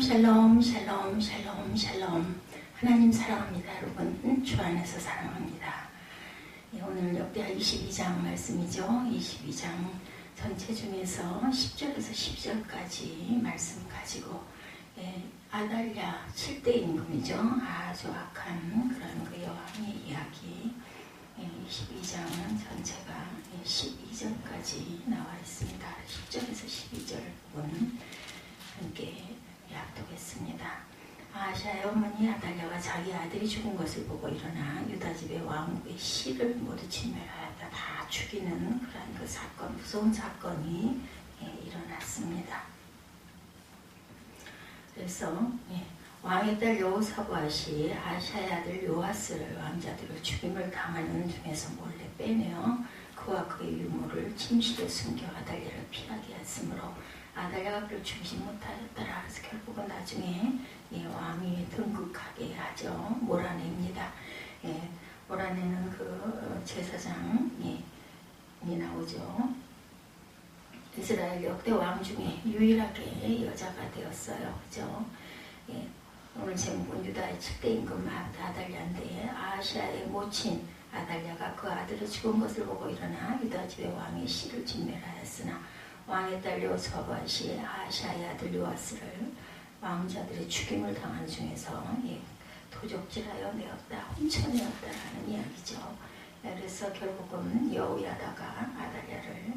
샬롬 샬롬 샬롬 샬롬. 하나님 사랑합니다. 여러분 주 안에서 사랑합니다. 오늘 역대하 22장 말씀이죠. 22장 전체 중에서 10절에서 10절까지 말씀 가지고 아달랴 7대 임금이죠. 아주 악한 그런 그 여왕의 이야기. 22장은 전체가 12절까지 나와 있습니다. 10절에서 12절 부분 함께 약독했습니다. 아하시아의 어머니 아달랴가 자기 아들이 죽은 것을 보고 일어나 유다집의 왕국의 씨를 모두 진멸하였다. 다 죽이는 그런 그 사건, 무서운 사건이 일어났습니다. 그래서 왕의 딸 여호사밧이 아하시아의 아들 요아스를 왕자들을 죽임을 당하는 중에서 몰래 빼내어 그와 그의 유모를 침실에 숨겨 아달랴를 피하게 했으므로 아달랴가 그를 죽이지 못하였더라. 그래서 결국은 나중에 왕이 등극하게 하죠. 몰아냅니다. 몰아내는 그 제사장이 나오죠. 이스라엘 역대 왕 중에 유일하게 여자가 되었어요. 그죠? 오늘 제목은 유다의 7대 임금 아달랴인데 아하시아의 모친 아달랴가 그 아들이 죽은 것을 보고 일어나 유다 집의 왕의 씨를 진멸하였으나 왕의 딸 여호사밧이 아하시아의 아들 요아스를 왕자들의 죽임을 당한 중에서 도적질하여 내었다, 훔쳐내었다라는 이야기죠. 그래서 결국은 여호야다가 아달랴를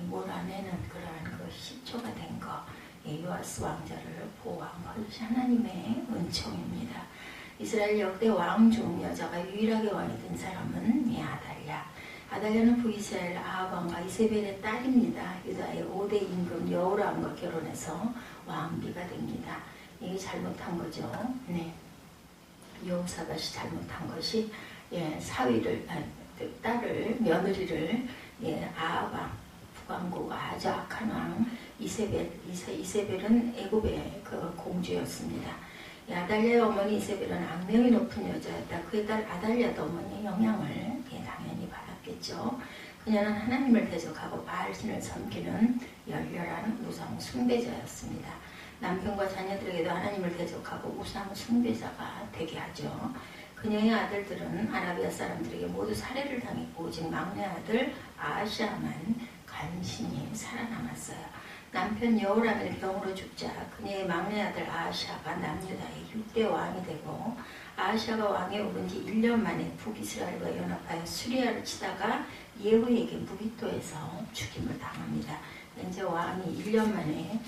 몰아내는 그러한 그 시초가 된 거, 요아스 왕자를 보호한 것이 하나님의 은총입니다. 이스라엘 역대 왕 중 여자가 유일하게 왕이 된 사람은 아달랴. 아달랴는 북이스라엘 아합 왕과 이세벨의 딸입니다. 유다의 5대 임금 여호람과 결혼해서 왕비가 됩니다. 이게 잘못한 거죠. 여호사밧이 잘못한 것이 딸을 며느리를 아합 왕, 북왕국 아주 악한 왕 이세벨은 애굽의 그 공주였습니다. 아달랴의 어머니 이세벨은 악명이 높은 여자였다. 그의 딸 아달랴도 어머니의 영향을 당연히 받았겠죠. 그녀는 하나님을 대적하고 바알신을 섬기는 열렬한 우상 숭배자였습니다. 남편과 자녀들에게도 하나님을 대적하고 우상 숭배자가 되게 하죠. 그녀의 아들들은 아라비아 사람들에게 모두 살해를 당했고 오직 막내 아들 아하시아만 간신히 살아남았어요. 남편 여호람의 병으로 죽자 그녀의 막내 아들 아하시아가 남유다의 6대 왕이 되고 아하시아가 왕에 오른 지 1년 만에 북이스라엘과 연합하여 수리아를 치다가 예후에게 무기토에서 죽임을 당합니다. 이제 왕이 1년 만에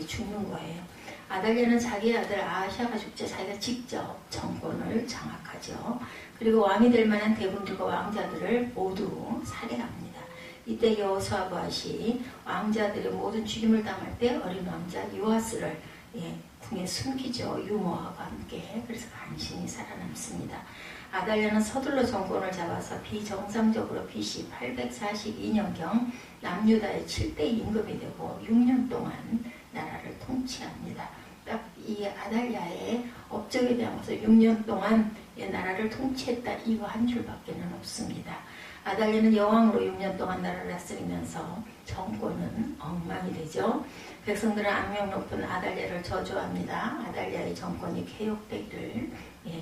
죽는 거예요. 아달랴는 자기 아들 아하시아가 죽자 자기가 직접 정권을 장악하죠. 그리고 왕이 될 만한 대군들과 왕자들을 모두 살해합니다. 이때 여호사밧이 왕자들의 모든 죽임을 당할 때 어린 왕자 요아스를 궁에 숨기죠. 유모와 함께. 그래서 간신히 살아남습니다. 아달랴는 서둘러 정권을 잡아서 비정상적으로 BC 842년경 남유다의 7대 임금이 되고 6년 동안 나라를 통치합니다. 딱 이 아달랴의 업적에 대해서 6년 동안 나라를 통치했다. 이거 한 줄밖에 없습니다. 아달랴는 여왕으로 6년 동안 나라를 다스리면서 정권은 엉망이 되죠. 백성들은 악명 높은 아달랴를 저주합니다. 아달랴의 정권이 개혁되기를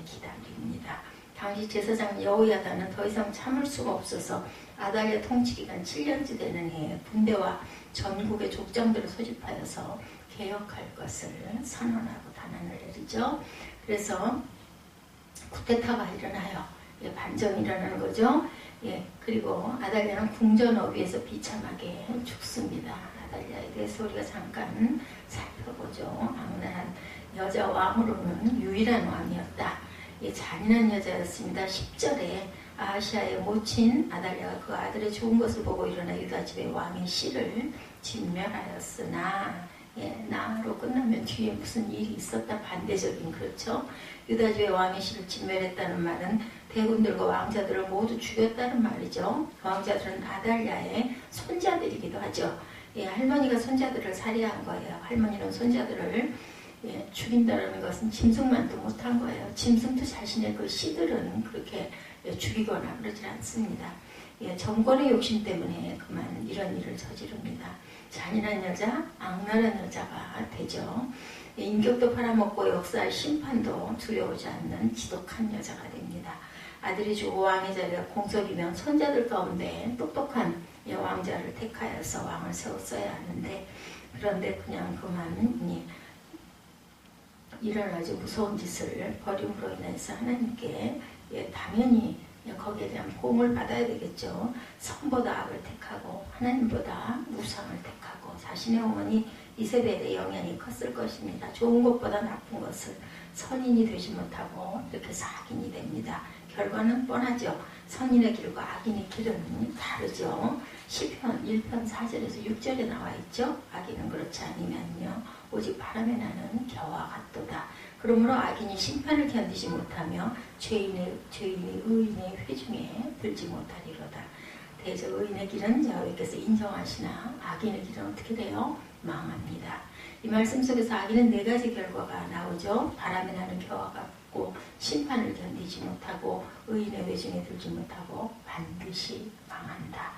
기다립니다. 당시 제사장 여호야다는 더 이상 참을 수가 없어서 아달랴 통치기간 7년째 되는 해에 군대와 전국의 족장들을 소집하여서 개혁할 것을 선언하고 단안을 내리죠. 그래서 쿠데타가 일어나요. 반정이 일어나는 거죠. 그리고 아달랴는 궁전어귀에서 비참하게 죽습니다. 아달랴에 대해서 우리가 잠깐 살펴보죠. 악랄한 여자 왕으로는 유일한 왕이었다. 잔인한 여자였습니다. 10절에 아하시아의 모친 아달랴가 그 아들의 죽은 것을 보고 일어나 유다 집의 왕의 씨를 진멸하였으나 나로 끝나면 뒤에 무슨 일이 있었다. 반대적인 그렇죠. 유다 집의 왕의 씨를 진멸했다는 말은 대군들과 왕자들을 모두 죽였다는 말이죠. 왕자들은 아달랴의 손자들이기도 하죠. 할머니가 손자들을 살해한 거예요. 할머니는 손자들을 죽인다는 것은 짐승만도 못한 거예요. 짐승도 자신의 그 씨들은 그렇게 죽이거나 그러지 않습니다. 정권의 욕심 때문에 그만 이런 일을 저지릅니다. 잔인한 여자, 악랄한 여자가 되죠. 인격도 팔아먹고 역사의 심판도 두려워하지 않는 지독한 여자가 됩니다. 아들이 죽고 왕의 자리가 공석이면 손자들 가운데 똑똑한 왕자를 택하여서 왕을 세웠어야 하는데, 그런데 그냥 그만 이런 아주 무서운 짓을 벌임으로 인해서 하나님께 당연히 거기에 대한 보응을 받아야 되겠죠. 선보다 악을 택하고 하나님보다 우상을 택하고 자신의 어머니 이세벨의 영향이 컸을 것입니다. 좋은 것보다 나쁜 것을 선인이 되지 못하고 이렇게 악인이 됩니다. 결과는 뻔하죠. 선인의 길과 악인의 길은 다르죠. 시편 1편 4절에서 6절에 나와 있죠. 악인은 그렇지 아니면요 오직 바람에 나는 겨와 같도다. 그러므로 악인이 심판을 견디지 못하며 죄인이 의인의 회중에 들지 못하리로다. 대저 의인의 길은 여호와께서 인정하시나 악인의 길은 어떻게 돼요? 망합니다. 이 말씀 속에서 악인은 네 가지 결과가 나오죠. 바람에 나는 겨와 같고 심판을 견디지 못하고 의인의 회중에 들지 못하고 반드시 망한다.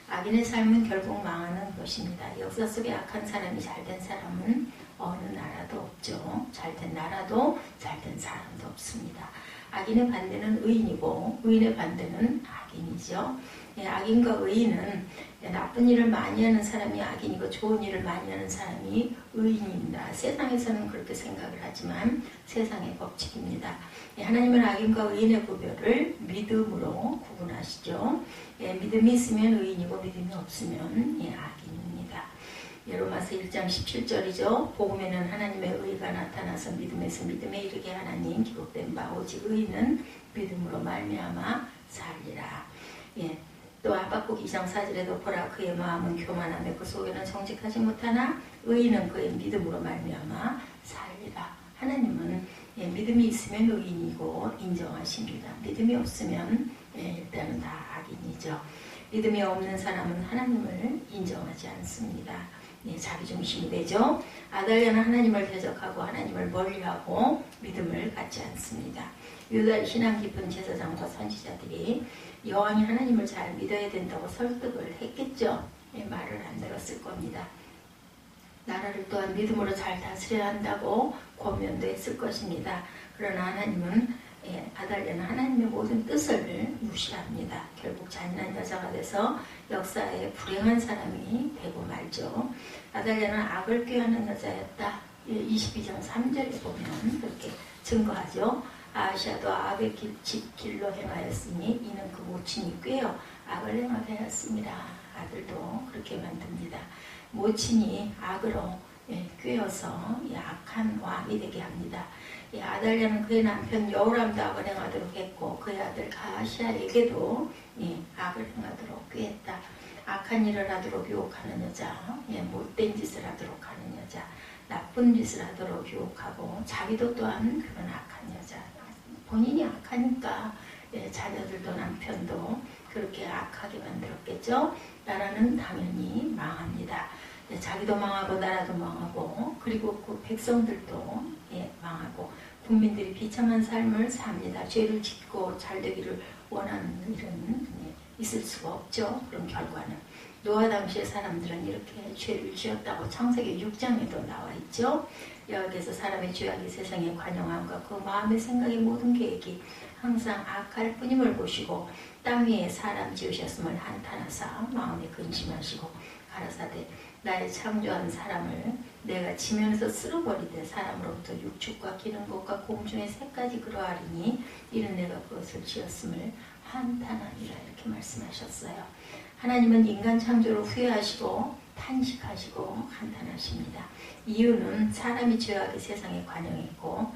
악인의 삶은 결국 망하는 것입니다. 역사 속에 악한 사람이 잘된 사람은 어느 나라도 없죠. 잘된 나라도 잘된 사람도 없습니다. 악인의 반대는 의인이고 의인의 반대는 악인이죠. 악인과 의인은 나쁜 일을 많이 하는 사람이 악인이고 좋은 일을 많이 하는 사람이 의인입니다. 세상에서는 그렇게 생각을 하지만 세상의 법칙입니다. 하나님은 악인과 의인의 구별을 믿음으로 구분하시죠. 믿음이 있으면 의인이고 믿음이 없으면 악인입니다. 로마서 1장 17절이죠. 복음에는 하나님의 의가 나타나서 믿음에서 믿음에 이르게 하나님 기록된 바 오직 의인은 믿음으로 말미암아 살리라. 또 하박국 2장 4절에도 보라 그의 마음은 교만하며 그 속에는 정직하지 못하나 의인은 그의 믿음으로 말미암아 살리라. 하나님은 믿음이 있으면 의인이고 인정하십니다. 믿음이 없으면 일단은 다 악인이죠. 믿음이 없는 사람은 하나님을 인정하지 않습니다. 자기중심이 되죠. 아달랴는 하나님을 대적하고 하나님을 멀리하고 믿음을 갖지 않습니다. 유다의 신앙 깊은 제사장과 선지자들이 여왕이 하나님을 잘 믿어야 된다고 설득을 했겠죠. 말을 안 들었을 겁니다. 나라를 또한 믿음으로 잘 다스려야 한다고 권면도 했을 것입니다. 그러나 하나님은 아달랴는 하나님의 모든 뜻을 무시합니다. 결국 잔인한 여자가 돼서 역사에 불행한 사람이 되고 말죠. 아달랴는 악을 꾀하는 여자였다. 22장 3절에 보면 그렇게 증거하죠. 아하시아도 아합의 집 길로 행하였으니 이는 그 모친이 꾀어 악을 행하게 하였습니다. 아들도 그렇게 만듭니다. 모친이 악으로 꾀어서 악한 왕이 되게 합니다. 아달랴는 그의 남편 여호람도 악을 행하도록 했고 그의 아들 아하시아에게도 악을 행하도록 꾀했다. 악한 일을 하도록 유혹하는 여자, 못된 짓을 하도록 하는 여자, 나쁜 짓을 하도록 유혹하고 자기도 또한 그런 악한 여자. 본인이 악하니까 자녀들도 남편도 그렇게 악하게 만들었겠죠. 나라는 당연히 망합니다. 자기도 망하고 나라도 망하고 그리고 그 백성들도 망하고 국민들이 비참한 삶을 삽니다. 죄를 짓고 잘 되기를 원하는 일은 있을 수가 없죠. 그런 결과는. 노아 당시의 사람들은 이렇게 죄를 지었다고 창세기 6장에도 나와 있죠. 여기에서 사람의 죄악이 세상에 관영함과 그 마음의 생각의 모든 계획이 항상 악할 뿐임을 보시고 땅 위에 사람 지으셨음을 한탄하사 마음에 근심하시고 가라사대 나의 창조한 사람을 내가 지면에서 쓸어버리되 사람으로부터 육축과 기는 것과 공중의 새까지 그러하리니 이는 내가 그것을 지었음을 한탄하니라 이렇게 말씀하셨어요. 하나님은 인간 창조를 후회하시고 탄식하시고 한탄하십니다. 이유는 사람이 죄악의 세상에 관영했고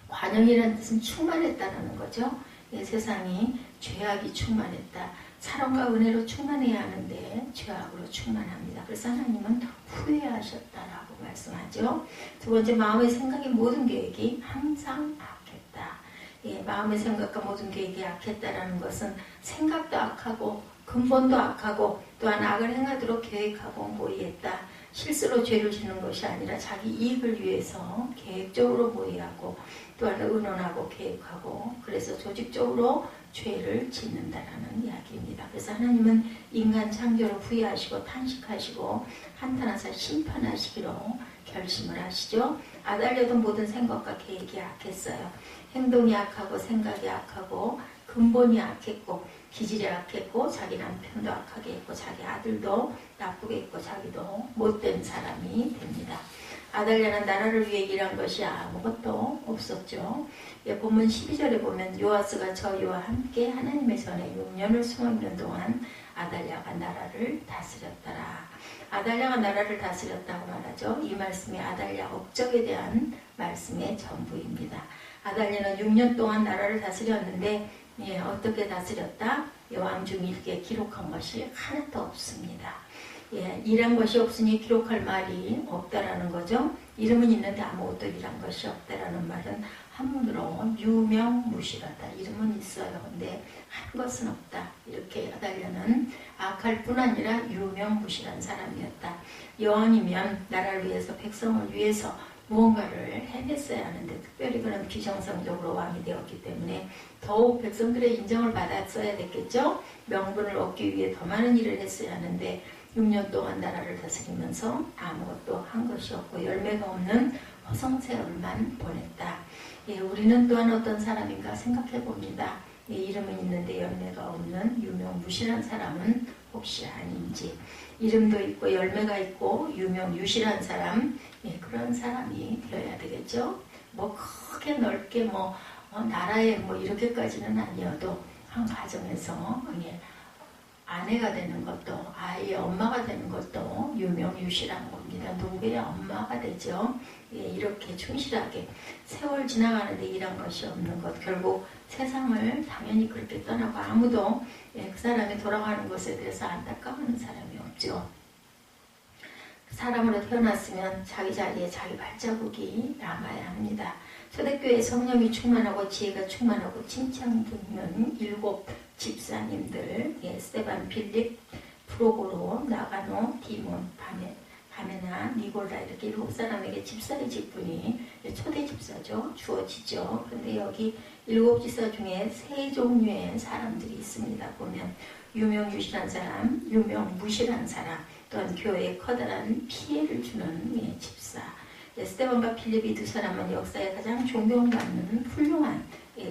관영이라는 뜻은 충만했다는 거죠. 세상이 죄악이 충만했다. 사랑과 은혜로 충만해야 하는데 죄악으로 충만합니다. 그래서 하나님은 후회하셨다라고 말씀하죠. 두 번째, 마음의 생각의 모든 계획이 항상 악했다. 마음의 생각과 모든 계획이 악했다라는 것은 생각도 악하고 근본도 악하고 또한 악을 행하도록 계획하고 모의했다. 실수로 죄를 짓는 것이 아니라 자기 이익을 위해서 계획적으로 모의하고 또한 의논하고 계획하고 그래서 조직적으로 죄를 짓는다라는 이야기입니다. 그래서 하나님은 인간 창조를 후회하시고 탄식하시고 한탄하사 심판하시기로 결심을 하시죠. 아달랴도 모든 생각과 계획이 악했어요. 행동이 악하고 생각이 악하고 근본이 악했고 기질이 악했고 자기 남편도 악하게 했고 자기 아들도 나쁘게 했고 자기도 못된 사람이 됩니다. 아달랴는 나라를 위해 일한 것이 아무것도 없었죠. 본문 12절에 보면 요아스가 저희와 함께 하나님의 전에 6년을 숨어있는 동안 아달랴가 나라를 다스렸더라. 아달랴가 나라를 다스렸다고 말하죠. 이 말씀이 아달랴 업적에 대한 말씀의 전부입니다. 아달랴는 6년 동안 나라를 다스렸는데 어떻게 다스렸다? 왕중 일기에 기록한 것이 하나도 없습니다. 일한 것이 없으니 기록할 말이 없다라는 거죠. 이름은 있는데 아무것도 일한 것이 없다라는 말은 한문으로 유명무실하다. 이름은 있어요. 근데 한 것은 없다. 이렇게 아달랴는 악할 뿐 아니라 유명무실한 사람이었다. 여왕이면 나라를 위해서 백성을 위해서 무언가를 해냈어야 하는데 특별히 그는 비정상적으로 왕이 되었기 때문에 더욱 백성들의 인정을 받았어야 됐겠죠. 명분을 얻기 위해 더 많은 일을 했어야 하는데 6년 동안 나라를 다스리면서 아무것도 한 것이 없고 열매가 없는 허송세월만 보냈다. 우리는 또한 어떤 사람인가 생각해 봅니다. 이름은 있는데 열매가 없는 유명무실한 사람은 혹시 아닌지. 이름도 있고 열매가 있고 유명유실한 사람, 그런 사람이 되어야 되겠죠. 크게 넓게 나라에 이렇게까지는 아니어도 한 가정에서 아내가 되는 것도 아이의 엄마가 되는 것도 유명유실한 겁니다. 누구의 엄마가 되죠. 이렇게 충실하게 세월 지나가는데 일한 것이 없는 것, 결국 세상을 당연히 그렇게 떠나고 아무도 그 사람이 돌아가는 것에 대해서 안타까워하는 사람이 없죠. 사람으로 태어났으면 자기 자리에 자기 발자국이 남아야 합니다. 초대교회 성령이 충만하고 지혜가 충만하고 칭찬받는 7 집사님들, 스테반, 빌립, 프로고로, 나가노, 디몬, 바메나, 니골라 이렇게 7사람에게 집사의 직분이 초대 집사죠. 주어지죠. 그런데 여기 7 집사 중에 3 종류의 사람들이 있습니다. 보면 유명유실한 사람, 유명무실한 사람, 또한 교회에 커다란 피해를 주는 집사. 스테반과 필립이 2 사람은 역사에 가장 존경받는 훌륭한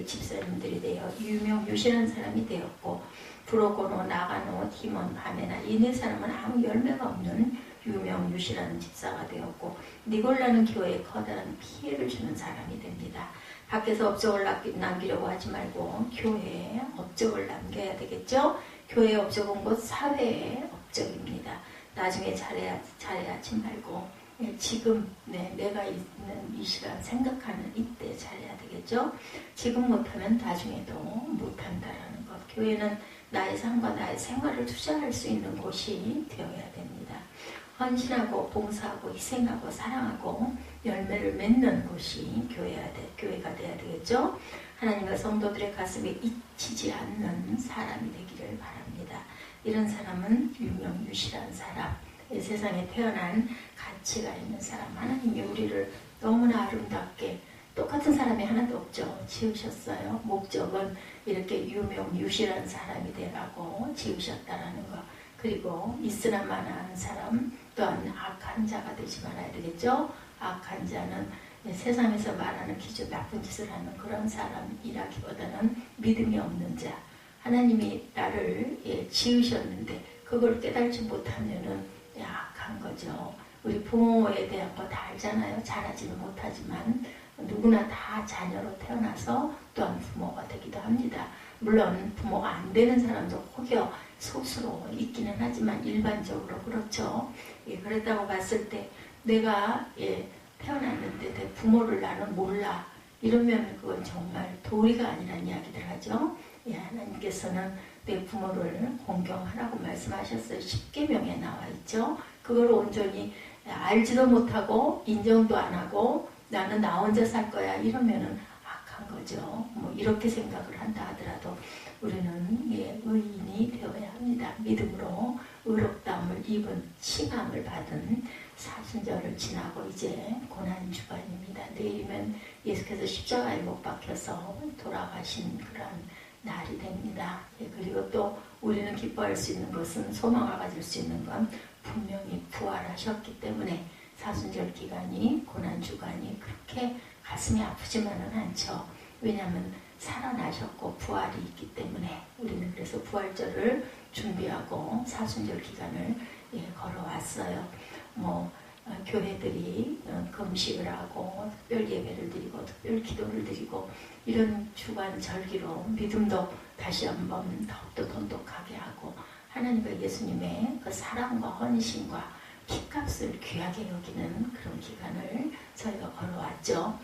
집사님들이 되어 유명유실한 사람이 되었고, 브로고노, 나가노, 디몬, 바메나 이 4 사람은 아무 열매가 없는 유명유실한 집사가 되었고, 니골라는 교회에 커다란 피해를 주는 사람이 됩니다. 밖에서 업적을 남기려고 하지 말고 교회에 업적을 남겨야 되겠죠. 교회의 업적은 곧 사회의 업적입니다. 나중에 잘해야지 말고 지금 내가 있는 이 시간 생각하는 이때 잘해야 되겠죠. 지금 못하면 나중에도 못한다라는 것. 교회는 나의 삶과 나의 생활을 투자할 수 있는 곳이 되어야 됩니다. 헌신하고 봉사하고 희생하고 사랑하고 열매를 맺는 곳이 교회가 돼야 되겠죠. 하나님과 성도들의 가슴에 잊히지 않는 사람이 되기를 바랍니다. 이런 사람은 유명유실한 사람, 이 세상에 태어난 가치가 있는 사람. 하나님이 우리를 너무나 아름답게 똑같은 사람이 하나도 없죠. 지으셨어요. 목적은 이렇게 유명유실한 사람이 되라고 지으셨다라는 것. 그리고 있으나 마나한 사람, 또한 악한 자가 되지 말아야 되겠죠. 악한 자는 세상에서 말하는 기준 나쁜 짓을 하는 그런 사람이라기보다는 믿음이 없는 자. 하나님이 나를 지으셨는데 그걸 깨달지 못하면은 악한 거죠. 우리 부모에 대한 거 다 알잖아요. 잘하지는 못하지만 누구나 다 자녀로 태어나서 또한 부모가 되기도 합니다. 물론 부모가 안 되는 사람도 혹여 소수로 있기는 하지만 일반적으로 그렇죠. 그랬다고 봤을 때 내가 태어났는데 내 부모를 나는 몰라. 이러면 그건 정말 도리가 아니라는 이야기들 하죠. 하나님께서는 내 부모를 공경하라고 말씀하셨어요. 10계명에 나와 있죠. 그걸 온전히 알지도 못하고 인정도 안 하고 나는 나 혼자 살 거야 이러면은 악한 거죠. 이렇게 생각을 한다 하더라도 우리는 의인이 되어야 합니다. 믿음으로 의롭다함을 입은 칭함을 받은 사순절을 지나고 이제 고난 주간입니다. 내일이면 예수께서 십자가에 못 박혀서 돌아가신 그런 날이 됩니다. 그리고 또 우리는 기뻐할 수 있는 것은, 소망을 가질 수 있는 건 분명히 부활하셨기 때문에 사순절 기간이, 고난 주간이 그렇게 가슴이 아프지만은 않죠. 왜냐하면 살아나셨고 부활이 있기 때문에 우리는 그래서 부활절을 준비하고 사순절 기간을 걸어왔어요. 교회들이 금식을 하고 특별 예배를 드리고 특별 기도를 드리고 이런 주간 절기로 믿음도 다시 한번 더욱더 돈독하게 하고 하나님과 예수님의 그 사랑과 헌신과 피값을 귀하게 여기는 그런 기간을 저희가 걸어왔죠.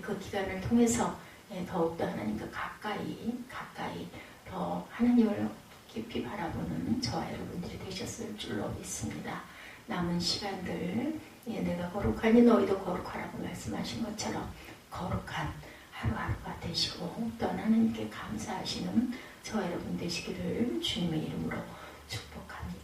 그 기간을 통해서 더욱더 하나님과 가까이 더 하나님을 깊이 바라보는 저와 여러분들이 되셨을 줄로 믿습니다. 남은 시간들 내가 거룩하니 너희도 거룩하라고 말씀하신 것처럼 거룩한 하루하루가 되시고 또 하나님께 감사하시는 저와 여러분 되시기를 주님의 이름으로 축복합니다.